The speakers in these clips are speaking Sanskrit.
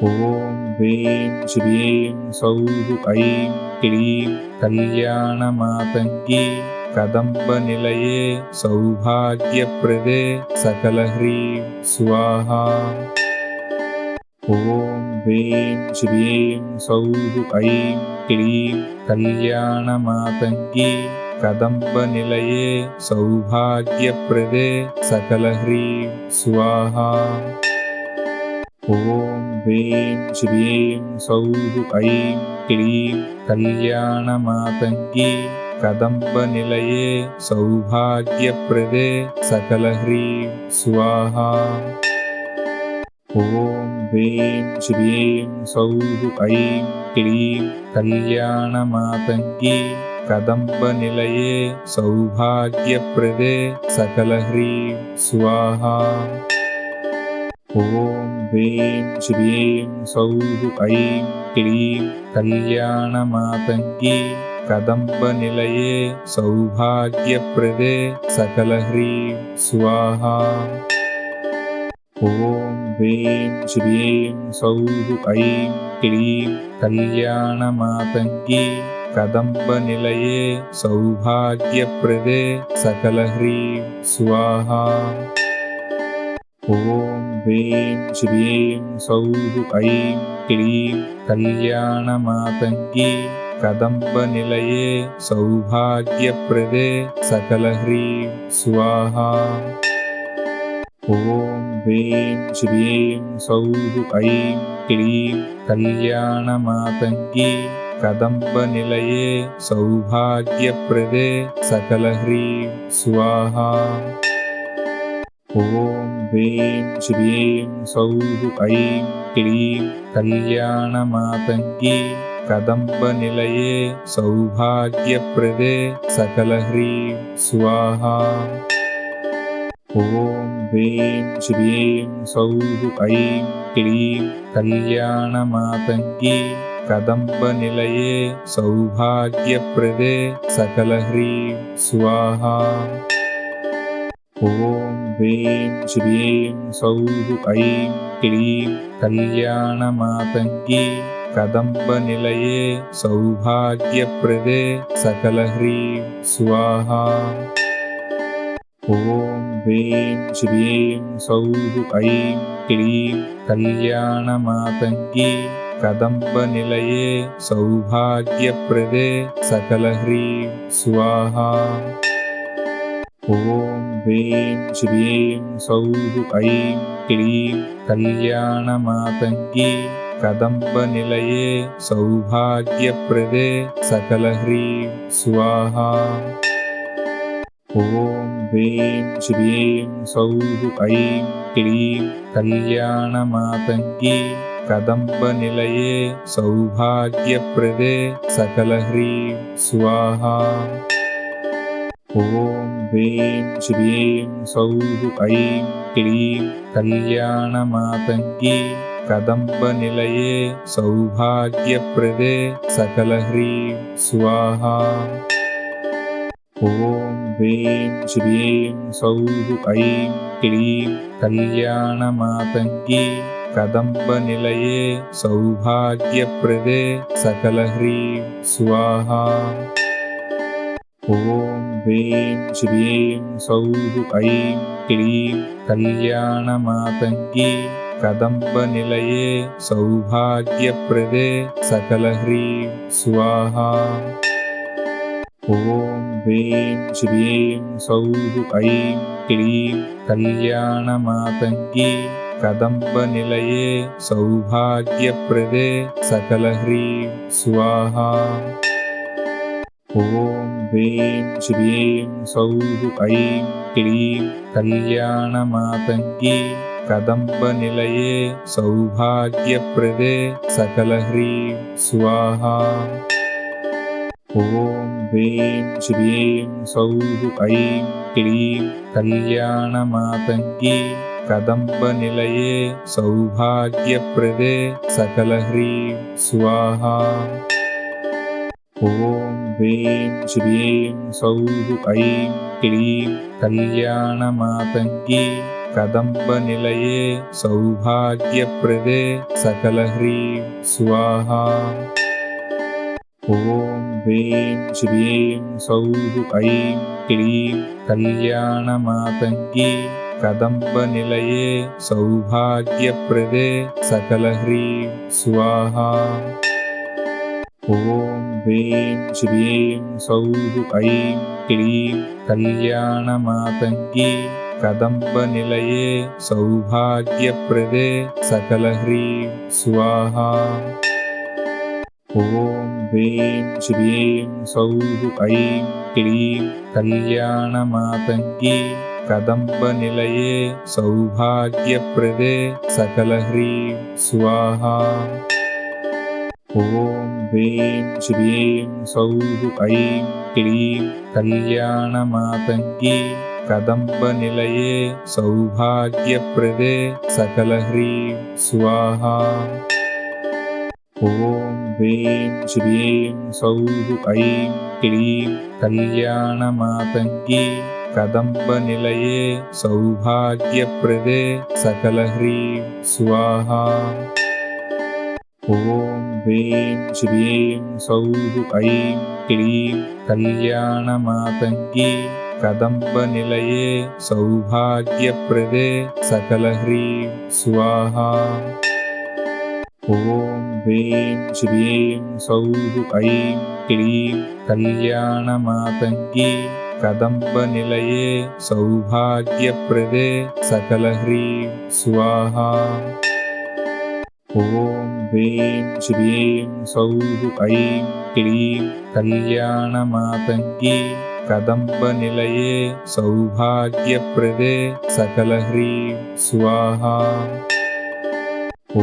ॐ ह्रीं श्रीं सौः ऐं क्लीं कल्याणमातङ्गी कदम्बनिलये सौभाग्यप्रदे सकलह्रीं स्वाहा। ॐ ह्रीं श्रीं सौः ऐं क्लीं कल्याणमातङ्गी कदम्बनिलये सौभाग्यप्रदे सकलह्रीं स्वाहा। ॐ ह्रीं श्रीं सौः ऐं क्लीं कल्याणमातङ्गी कदम्बनिलये सौभाग्यप्रदे सकलह्रीं स्वाहा। ॐ ह्रीं श्रीं सौः ऐं क्लीं कल्याणमातङ्गी कदम्बनिलये सौभाग्यप्रदे सकलह्रीं स्वाहा। ॐ ह्रीं श्रीं सौः ऐं क्लीं कल्याणमातङ्गी कदम्बनिलये सौभाग्यप्रदे सकलह्रीं स्वाहा। ॐ ह्रीं श्रीं सौः ऐं क्लीं कल्याणमातङ्गी कदम्बनिलये सौभाग्यप्रदे सकलह्रीं स्वाहा। ॐ ह्रीं श्रीं सौः ऐं क्लीं कल्याणमातङ्गी कदम्बनिलये सौभाग्यप्रदे सकलह्रीं स्वाहा। ॐ ह्रीं श्रीं सौः ऐं क्लीं कल्याणमातङ्गी कदम्बनिलये सौभाग्यप्रदे सकलह्रीं स्वाहा। ॐ ह्रीं श्रीं सौः ऐं क्लीं कल्याणमातङ्गी कदम्बनिलये सौभाग्यप्रदे सकलह्रीं स्वाहा। ॐ ह्रीं श्रीं सौः ऐं क्लीं कल्याणमातङ्गी कदम्बनिलये सौभाग्यप्रदे सकलह्रीं स्वाहा। ॐ ह्रीं श्रीं सौः ऐं क्लीं कल्याणमातङ्गी कदम्बनिलये सौभाग्यप्रदे सकलह्रीं स्वाहा। ॐ ह्रीं श्रीं सौः ऐं क्लीं कल्याणमातङ्गी कदम्बनिलये सौभाग्यप्रदे सकलह्रीं स्वाहा। ॐ ह्रीं श्रीं सौः ऐं क्लीं कल्याणमातङ्गी कदम्बनिलये सौभाग्यप्रदे सकलह्रीं स्वाहा। ॐ ह्रीं श्रीं सौः ऐं क्लीं कल्याणमातङ्गी कदम्बनिलये सौभाग्यप्रदे सकलह्रीं स्वाहा। ॐ ह्रीं श्रीं सौः ऐं क्लीं कल्याणमातङ्गी कदम्बनिलये सौभाग्यप्रदे सकलह्रीं स्वाहा। ॐ ह्रीं श्रीं सौः ऐं क्लीं कल्याणमातङ्गी कदम्बनिलये सौभाग्यप्रदे सकलह्रीं स्वाहा। ॐ ह्रीं श्रीं सौः ऐं क्लीं कल्याणमातङ्गी कदम्बनिलये सौभाग्यप्रदे सकलह्रीं स्वाहा। ॐ ह्रीं श्रीं सौः ऐं क्लीं कल्याणमातङ्गी कदम्बनिलये सौभाग्यप्रदे सकलह्रीं स्वाहा। ॐ ह्रीं श्रीं सौः ऐं क्लीं कल्याणमातङ्गी कदम्बनिलये सौभाग्यप्रदे सकलह्रीं स्वाहा। ॐ ह्रीं श्रीं सौः ऐं क्लीं कल्याणमातङ्गी कदम्बनिलये सौभाग्यप्रदे सकलह्रीं स्वाहा। ॐ ह्रीं श्रीं सौः ऐं क्लीं कल्याणमातङ्गी कदम्बनिलये सौभाग्यप्रदे सकलह्रीं स्वाहा। ॐ वें श्रीं सौः ऐं क्लीं कल्याणमातङ्गी कदम्बनिलये सौभाग्यप्रदे सकलह्रीं स्वाहा। ॐ वें श्रीं सौः ऐं क्लीं कल्याणमातङ्गी कदम्बनिलये सौभाग्यप्रदे सकलह्रीं स्वाहा। ॐ वें श्रीं सौः ऐं क्लीं कल्याणमातङ्गी कदम्बनिलये सौभाग्यप्रदे सकलह्रीं स्वाहा। ॐ वें श्रीं सौः ऐं क्लीं कल्याणमातङ्गी कदम्बनिलये सौभाग्यप्रदे सकलह्रीं स्वाहा। ॐ वें श्रीं सौः ऐं क्लीं कल्याणमातङ्गी कदम्बनिलये सौभाग्यप्रदे सकलह्रीं स्वाहा। ॐ वें श्रीं सौः ऐं क्लीं कल्याणमातङ्गी कदम्बनिलये सौभाग्यप्रदे सकलह्रीं स्वाहा। ॐ वें श्रीं सौः ऐं क्लीं कल्याणमातङ्गी कदम्बनिलये सौभाग्यप्रदे सकलह्रीं स्वाहा। ॐ वें श्रीं सौः ऐं क्लीं कल्याणमातङ्गी कदम्बनिलये सौभाग्यप्रदे सकलह्रीं स्वाहा। ॐ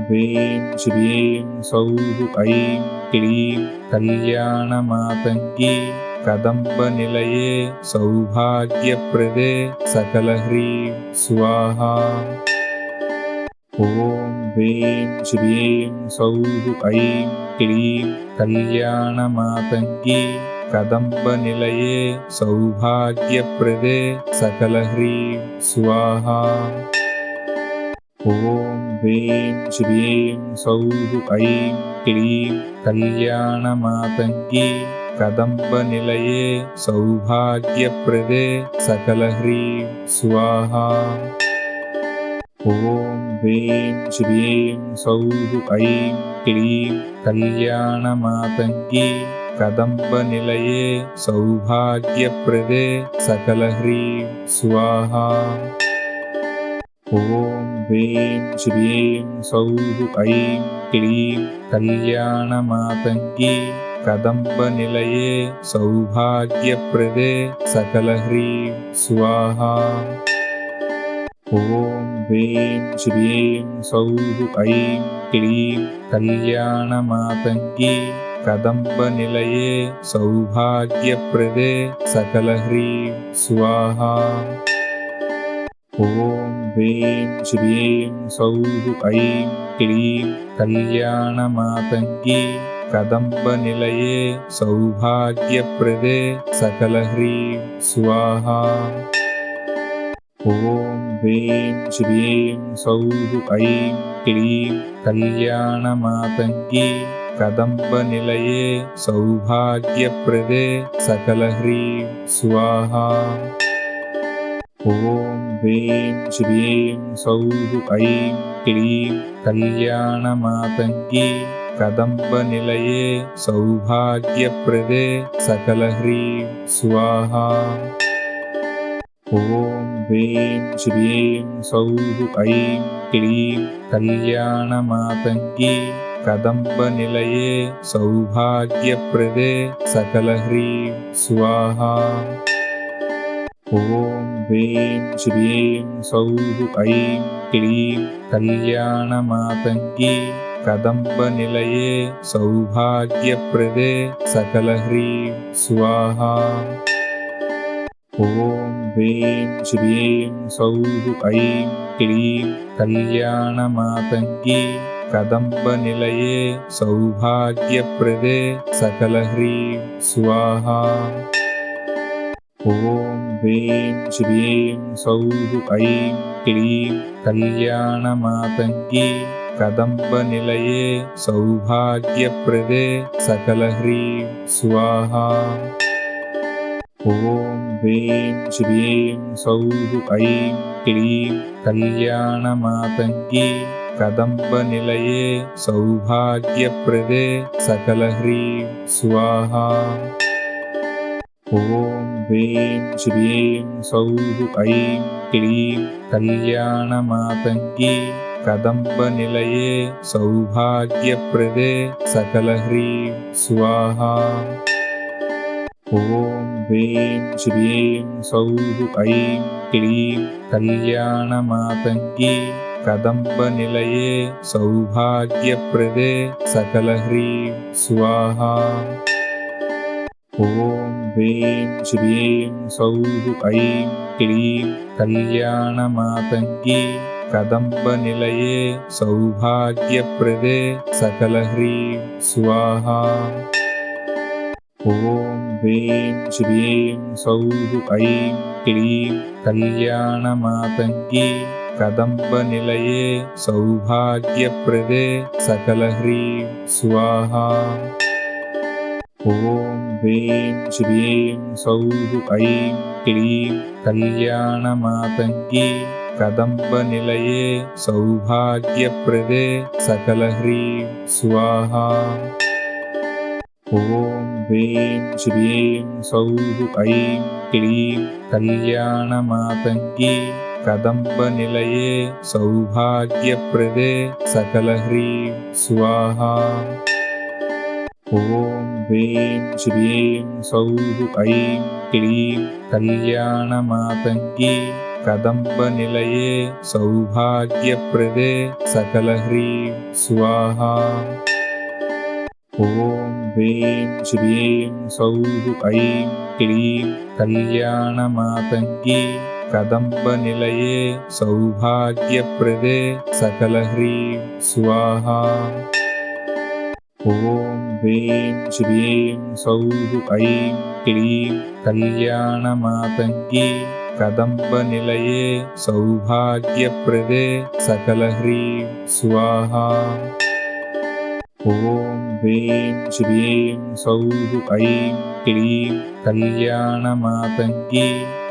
वें श्रीं सौः ऐं क्लीं कल्याणमातङ्गी कदम्बनिलये सौभाग्यप्रदे सकलह्रीं स्वाहा। ॐ वें श्रीं सौः ऐं क्लीं कल्याणमातङ्गी कदम्बनिलये सौभाग्यप्रदे सकलह्रीं स्वाहा। ॐ वें श्रीं सौः ऐं क्लीं कल्याणमातङ्गी कदम्बनिलये सौभाग्यप्रदे सकलह्रीं स्वाहा। ॐ वें श्रीं सौः ऐं क्लीं कल्याणमातङ्गी कदम्बनिलये सौभाग्यप्रदे सकलह्रीं स्वाहा। ॐ वें श्रीं सौः ऐं क्लीं कल्याणमातङ्गी कदम्बनिलये सौभाग्यप्रदे सकलह्रीं स्वाहा। ॐ वें श्रीं सौः ऐं क्लीं कल्याणमातङ्गी कदम्बनिलये सौभाग्यप्रदे सकलह्रीं स्वाहा। ॐ वें श्रीं सौः ऐं क्लीं कल्याणमातङ्गी कदम्बनिलये सौभाग्यप्रदे सकलह्रीं स्वाहा। ॐ वें श्रीं सौः ऐं क्लीं कल्याणमातङ्गी कदम्बनिलये सौभाग्यप्रदे सकलह्रीं स्वाहा। ॐ वें श्रीं सौः ऐं क्लीं कल्याणमातङ्गी कदम्बनिलये सौभाग्यप्रदे सकलह्रीं स्वाहा। ॐ वें श्रीं सौः ऐं क्लीं कल्याणमातङ्गी कदम्बनिलये सौभाग्यप्रदे सकलह्रीं स्वाहा। ॐ वें श्रीं सौः ऐं क्लीं कल्याणमातङ्गी कदम्बनिलये सौभाग्यप्रदे सकलह्रीं स्वाहा। ॐ वें श्रीं सौः ऐं क्लीं कल्याणमातङ्गी कदम्बनिलये सौभाग्यप्रदे सकलह्रीं स्वाहा। ॐ ह्रीं श्रीं सौः ऐं क्लीं कल्याणमातङ्गी कदम्बनिलये सौभाग्यप्रदे सकलह्रीं स्वाहा। ॐ ह्रीं श्रीं सौः ऐं क्लीं कल्याणमातङ्गी कदम्बनिलये सौभाग्यप्रदे सकलह्रीं स्वाहा। ॐ ह्रीं श्रीं सौः ऐं क्लीं कल्याणमातङ्गी कदम्बनिलये सौभाग्यप्रदे सकलह्रीं स्वाहा। ॐ ह्रीं श्रीं सौः ऐं क्लीं कल्याणमातङ्गी कदम्बनिलये सौभाग्यप्रदे सकलह्रीं स्वाहा। ॐ ह्रीं श्रीं सौः ऐं क्लीं कल्याणमातङ्गी कदम्बनिलये सौभाग्यप्रदे सकलह्रीं स्वाहा। ॐ ह्रीं श्रीं सौः ऐं क्लीं कल्याणमातङ्गी कदम्बनिलये सौभाग्यप्रदे सकलह्रीं स्वाहा। ॐ ह्रीं श्रीं सौः ऐं क्लीं कल्याणमातङ्गी कदम्बनिलये सौभाग्यप्रदे सकलह्रीं स्वाहा। ॐ ह्रीं श्रीं सौः ऐं क्लीं कल्याणमातङ्गी कदम्बनिलये सौभाग्यप्रदे सकलह्रीं स्वाहा। ॐ ह्रीं श्रीं सौः ऐं क्लीं कल्याणमातङ्गी कदम्बनिलये सौभाग्यप्रदे सकलह्रीं स्वाहा। ॐ ह्रीं श्रीं सौः ऐं क्लीं कल्याणमातङ्गी कदम्बनिलये सौभाग्यप्रदे सकलह्रीं स्वाहा। ॐ ह्रीं श्रीं सौः ऐं क्लीं कल्याणमातङ्गी कदम्बनिलये सौभाग्यप्रदे सकलह्रीं स्वाहा। ॐ ह्रीं श्रीं सौः ऐं क्लीं कल्याणमातङ्गी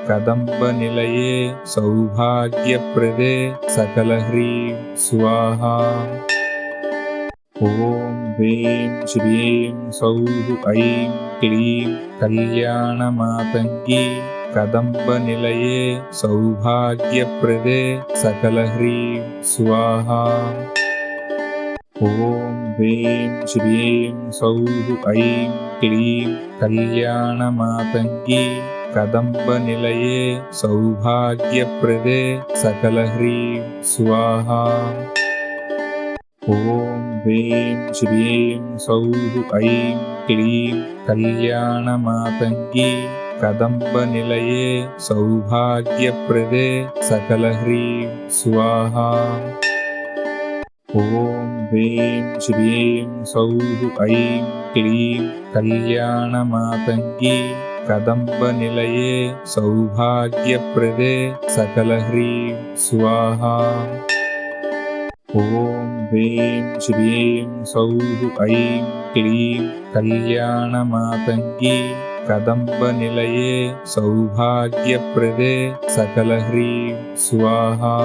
कदम्बनिलये सौभाग्यप्रदे सकलह्रीं स्वाहा। ॐ ह्रीं श्रीं सौः ऐं क्लीं कल्याणमातङ्गी कदम्बनिलये सौभाग्यप्रदे सकलह्रीं स्वाहा। ॐ ह्रीं श्रीं सौः ऐं क्लीं कल्याणमातङ्गी कदम्बनिलये सौभाग्यप्रदे सकलह्रीं स्वाहा। ॐ ह्रीं श्रीं सौः ऐं क्लीं कल्याणमातङ्गी कदम्बनिलये सौभाग्यप्रदे सकलह्रीं स्वाहा। ॐ ह्रीं श्रीं सौः ऐं क्लीं कल्याणमातङ्गी कदम्बनिलये सौभाग्यप्रदे सकलह्रीं स्वाहा। ॐ ह्रीं श्रीं सौः ऐं क्लीं कल्याणमातङ्गी कदम्बनिलये सौभाग्यप्रदे सकलह्रीं स्वाहा।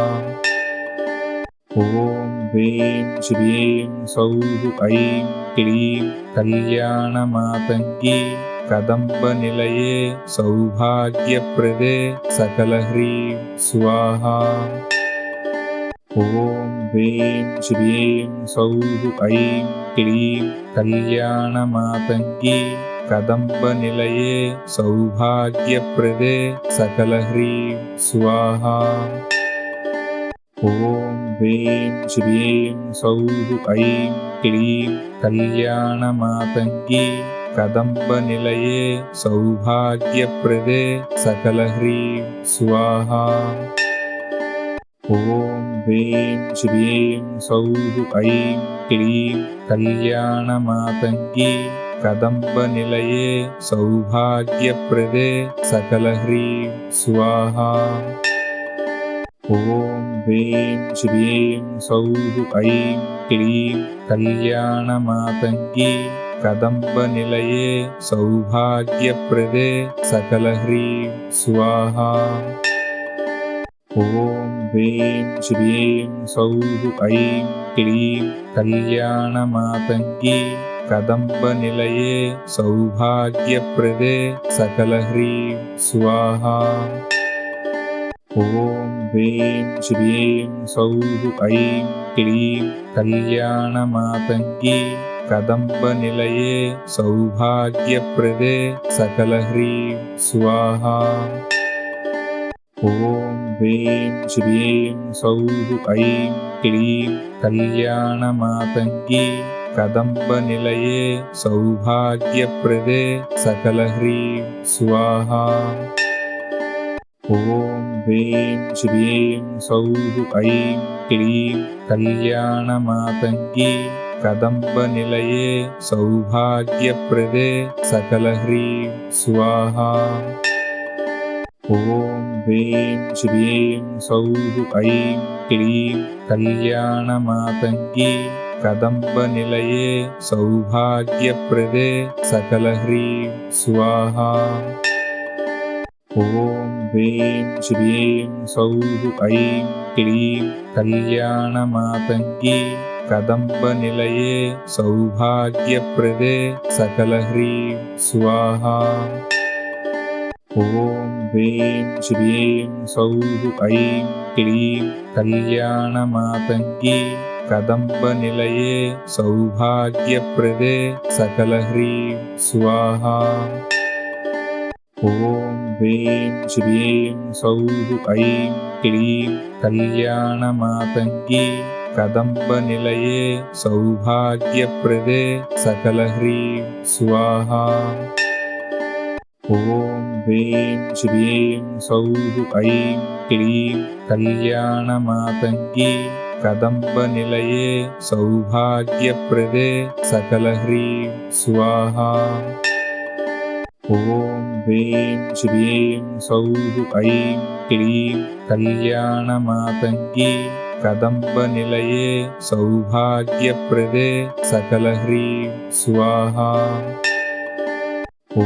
ॐ ह्रीं श्रीं सौः ऐं क्लीं कल्याणमातङ्गी कदम्बनिलये सौभाग्यप्रदे सकलह्रीं स्वाहा। ॐ ह्रीं श्रीं सौः ऐं क्लीं कल्याणमातङ्गी कदम्बनिलये सौभाग्यप्रदे सकलह्रीं स्वाहा। ॐ ह्रीं श्रीं सौः ऐं क्लीं कल्याणमातङ्गी कदम्बनिलये सौभाग्यप्रदे सकलह्रीं स्वाहा। ॐ ह्रीं श्रीं सौः ऐं क्लीं कल्याणमातङ्गी कदम्बनिलये सौभाग्यप्रदे सकलह्रीं स्वाहा। ॐ ह्रीं श्रीं सौः ऐं क्लीं कल्याणमातङ्गी कदम्बनिलये सौभाग्यप्रदे सकलह्रीं स्वाहा। ॐ ह्रीं श्रीं सौः ऐं क्लीं कल्याणमातङ्गी कदम्बनिलये सौभाग्यप्रदे सकलह्रीं स्वाहा। ॐ ह्रीं श्रीं सौः ऐं क्लीं कल्याणमातङ्गी कदम्बनिलये सौभाग्यप्रदे सकलह्रीं स्वाहा। ॐ ह्रीं श्रीं सौः ऐं क्लीं कल्याणमातङ्गी कदम्बनिलये सौभाग्यप्रदे सकलह्रीं स्वाहा। ॐ ह्रीं श्रीं सौः ऐं क्लीं कल्याणमातङ्गी कदम्बनिलये सौभाग्यप्रदे सकलह्रीं स्वाहा। ॐ ह्रीं श्रीं सौः ऐं क्लीं कल्याणमातङ्गी कदम्बनिलये सौभाग्यप्रदे सकलह्रीं स्वाहा। ॐ ह्रीं श्रीं सौः ऐं क्लीं कल्याणमातङ्गी कदम्बनिलये सौभाग्यप्रदे सकलह्रीं स्वाहा। ॐ ह्रीं श्रीं सौः ऐं क्लीं कल्याणमातङ्गी कदम्बनिलये सौभाग्यप्रदे सकलह्रीं स्वाहा। ॐ ह्रीं श्रीं सौः ऐं क्लीं कल्याणमातङ्गी कदम्बनिलये सौभाग्यप्रदे सकलह्रीं स्वाहा। ॐ ह्रीं श्रीं सौः ऐं क्लीं कल्याणमातङ्गी कदम्बनिलये सौभाग्यप्रदे सकलह्रीं स्वाहा। ॐ ह्रीं श्रीं सौः ऐं क्लीं कल्याणमातङ्गी कदम्बनिलये सौभाग्यप्रदे सकलह्रीं स्वाहा। ॐ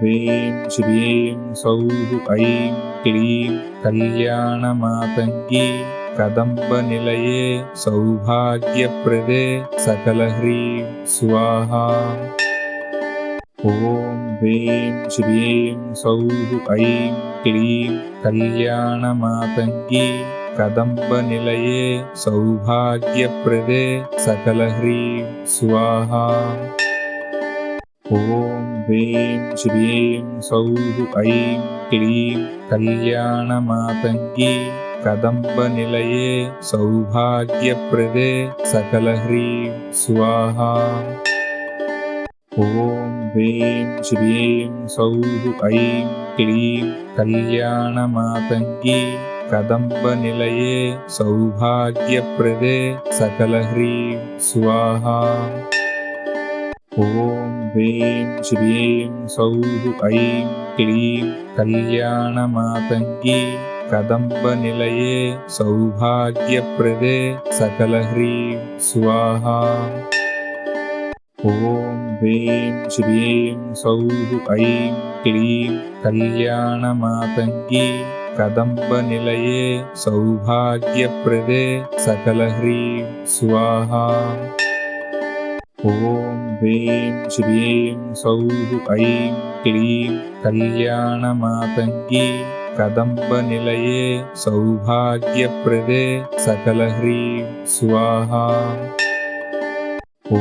ह्रीं श्रीं सौः ऐं क्लीं कल्याणमातङ्गी कदम्बनिलये सौभाग्यप्रदे सकलह्रीं स्वाहा। ॐ ह्रीं श्रीं सौः ऐं क्लीं कल्याणमातङ्गी कदम्बनिलये सौभाग्यप्रदे सकलह्रीं स्वाहा। ॐ ह्रीं श्रीं सौः ऐं क्लीं कल्याणमातङ्गी कदम्बनिलये सौभाग्यप्रदे सकलह्रीं स्वाहा। ॐ ह्रीं श्रीं सौः ऐं क्लीं कल्याणमातङ्गी कदम्बनिलये सौभाग्यप्रदे सकलह्रीं स्वाहा। ॐ ह्रीं श्रीं सौः ऐं क्लीं कल्याणमातङ्गी कदम्बनिलये सौभाग्यप्रदे सकलह्रीं स्वाहा। ॐ ह्रीं श्रीं सौः ऐं क्लीं कल्याणमातङ्गी कदम्बनिलये सौभाग्यप्रदे सकलह्रीं स्वाहा। ॐ ह्रीं श्रीं सौः ऐं क्लीं कल्याणमातङ्गी कदम्बनिलये सौभाग्यप्रदे सकलह्रीं स्वाहा। ॐ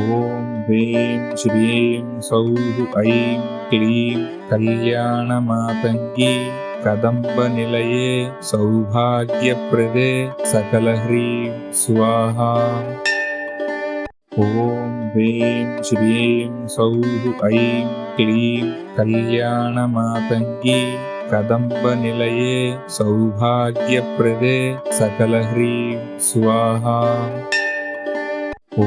ह्रीं श्रीं सौः ऐं क्लीं कल्याणमातङ्गी कदम्बनिलये सौभाग्यप्रदे सकलह्रीं स्वाहा। ॐ ह्रीं श्रीं सौः ऐं क्लीं कल्याणमातङ्गी कदम्बनिलये सौभाग्यप्रदे सकलह्रीं स्वाहा। ॐ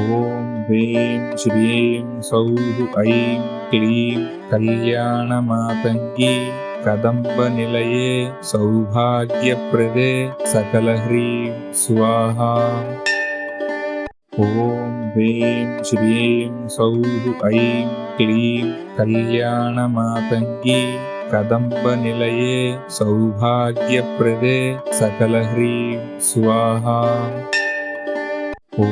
वें श्रीं सौः ऐं क्लीं कल्याणमातङ्गी कदम्बनिलये सौभाग्यप्रदे सकलह्रीं स्वाहा। ॐ वें श्रीं सौः ऐं क्लीं कल्याणमातङ्गी कदम्बनिलये सौभाग्यप्रदे सकलह्रीं स्वाहा। ॐ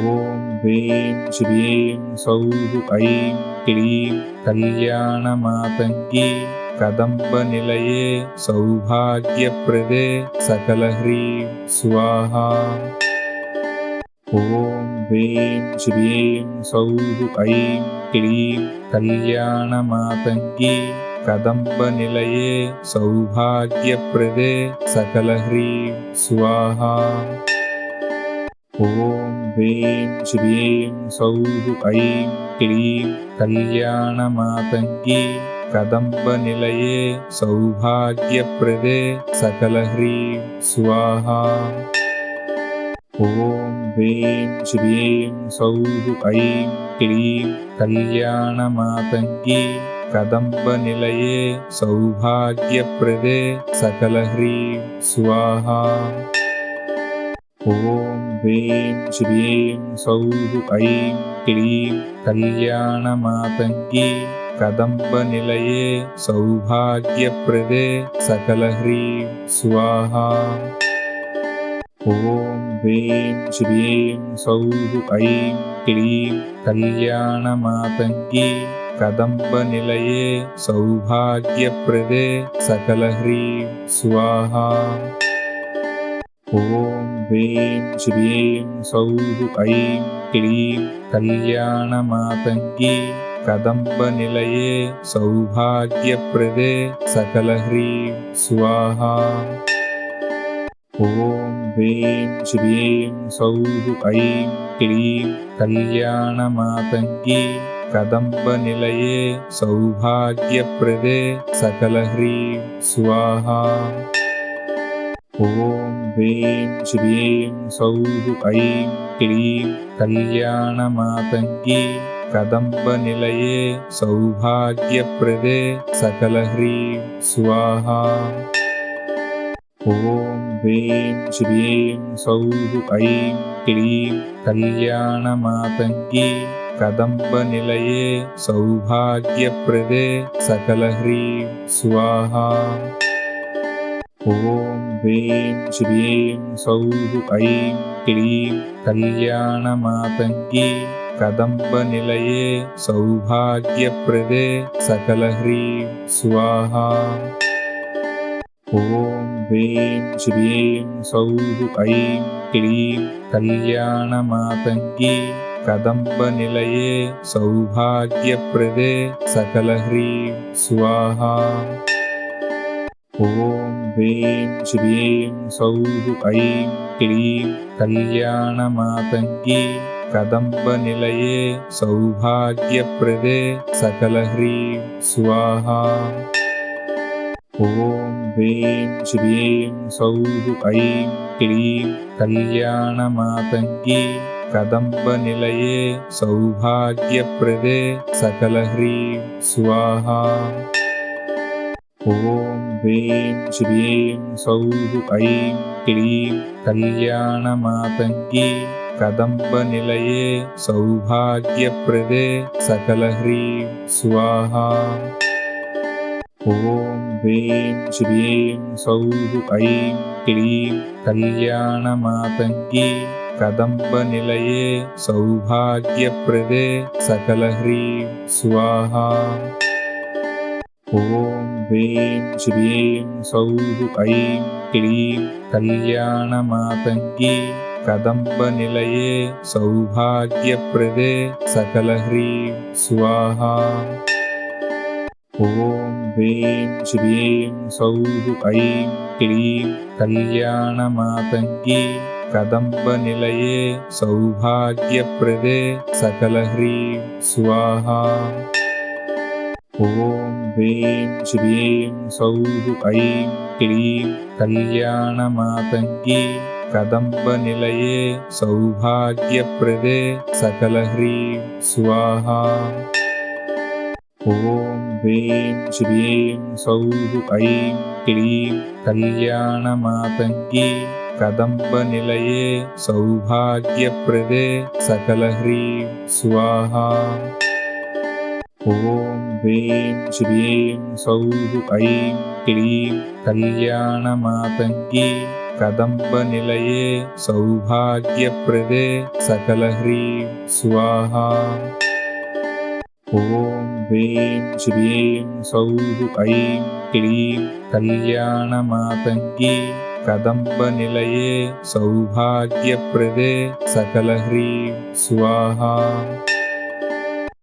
वें श्रीं सौः ऐं क्लीं कल्याणमातङ्गी कदम्बनिलये सौभाग्यप्रदे सकलह्रीं स्वाहा। ॐ वें श्रीं सौः ऐं क्लीं कल्याणमातङ्गी कदम्बनिलये सौभाग्यप्रदे सकलह्रीं स्वाहा। ॐ वें श्रीं सौः ऐं क्लीं कल्याणमातङ्गी कदम्बनिलये सौभाग्यप्रदे सकलह्रीं स्वाहा। ॐ वें श्रीं सौः ऐं क्लीं कल्याणमातङ्गी कदम्बनिलये सौभाग्यप्रदे सकलह्रीं स्वाहा। ॐ वें श्रीं सौः ऐं क्लीं कल्याणमातङ्गी कदम्बनिलये सौभाग्यप्रदे सकलह्रीं स्वाहा। ॐ वें श्रीं सौः ऐं क्लीं कल्याणमातङ्गी कदम्बनिलये सौभाग्यप्रदे सकलह्रीं स्वाहा। ॐ वें श्रीं सौः ऐं क्लीं कल्याणमातङ्गी कदम्बनिलये सौभाग्यप्रदे सकलह्रीं स्वाहा। ॐ वें श्रीं सौः ऐं क्लीं कल्याणमातङ्गी कदम्बनिलये सौभाग्यप्रदे सकलह्रीं स्वाहा। ॐ वें श्रीं सौः ऐं क्लीं कल्याणमातङ्गी कदम्बनिलये सौभाग्यप्रदे सकलह्रीं स्वाहा। ॐ वें श्रीं सौः ऐं क्लीं कल्याणमातङ्गी कदम्बनिलये सौभाग्यप्रदे सकलह्रीं स्वाहा। ॐ वें श्रीं सौः ऐं क्लीं कल्याणमातङ्गी कदम्बनिलये सौभाग्यप्रदे सकलह्रीं स्वाहा। ॐ वें श्रीं सौः ऐं क्लीं कल्याणमातङ्गी कदम्बनिलये सौभाग्यप्रदे सकलह्रीं स्वाहा। ॐ वें श्रीं सौः ऐं क्लीं कल्याणमातङ्गी कदम्बनिलये सौभाग्यप्रदे सकलह्रीं स्वाहा। ॐ वें श्रीं सौः ऐं क्लीं कल्याणमातङ्गी कदम्बनिलये सौभाग्यप्रदे सकलह्रीं स्वाहा। ॐ वें श्रीं सौः ऐं क्लीं कल्याणमातङ्गी कदम्बनिलये सौभाग्यप्रदे सकलह्रीं स्वाहा। ॐ वें श्रीं सौः ऐं क्लीं कल्याणमातङ्गी कदम्बनिलये सौभाग्यप्रदे सकलह्रीं स्वाहा। ॐ वें श्रीं सौः ऐं क्लीं कल्याणमातङ्गी कदम्बनिलये सौभाग्यप्रदे सकलह्रीं स्वाहा। ॐ वें श्रीं सौः ऐं क्लीं कल्याणमातङ्गी कदम्बनिलये सौभाग्यप्रदे सकलह्रीं स्वाहा। ॐ वें श्रीं सौः ऐं क्लीं कल्याणमातङ्गी कदम्बनिलये सौभाग्यप्रदे सकलह्रीं स्वाहा। ॐ ह्रीं श्रीं सौः ऐं क्लीं कल्याणमातङ्गी कदम्बनिलये सौभाग्यप्रदे सकलह्रीं स्वाहा। ॐ ह्रीं श्रीं सौः ऐं क्लीं कल्याणमातङ्गी कदम्बनिलये सौभाग्यप्रदे सकलह्रीं स्वाहा। ॐ ह्रीं श्रीं सौः ऐं क्लीं कल्याणमातङ्गी कदम्बनिलये सौभाग्यप्रदे सकलह्रीं स्वाहा।